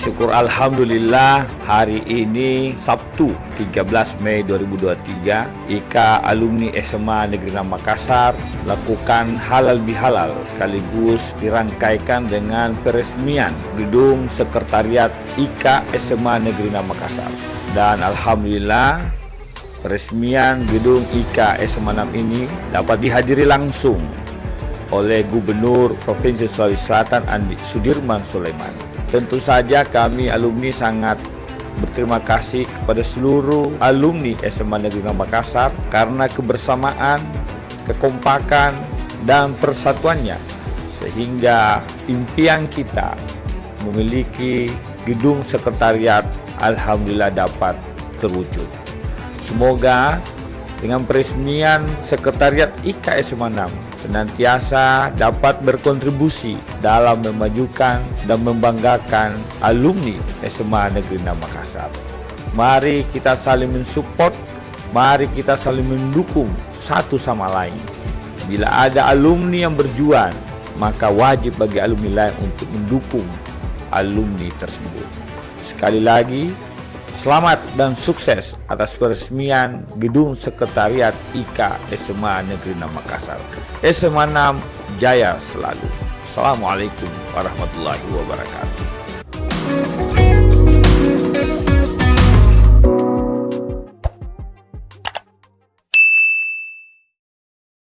Syukur alhamdulillah, hari ini Sabtu 13 Mei 2023, IKA Alumni SMA Negeri 6 Makassar lakukan halal bihalal sekaligus dirangkaikan dengan peresmian gedung sekretariat IKA SMA Negeri 6 Makassar. Dan alhamdulillah, peresmian gedung IKA SMA 6 ini dapat dihadiri langsung oleh Gubernur Provinsi Sulawesi Selatan Andi Sudirman Sulaiman. Tentu saja kami alumni sangat berterima kasih kepada seluruh alumni SMA Negeri 6 Makassar karena kebersamaan, kekompakan, dan persatuannya, sehingga impian kita memiliki gedung sekretariat alhamdulillah dapat terwujud. Semoga dengan peresmian sekretariat IKA SMA 6 senantiasa dapat berkontribusi dalam memajukan dan membanggakan alumni SMA Negeri 6 Makassar. Mari kita saling mensupport, mari kita saling mendukung satu sama lain. Bila ada alumni yang berjuang, maka wajib bagi alumni lain untuk mendukung alumni tersebut. Sekali lagi, selamat dan sukses atas peresmian gedung sekretariat IKA SMA Negeri 6 Makassar. SMA 6 jaya selalu. Assalamualaikum warahmatullahi wabarakatuh.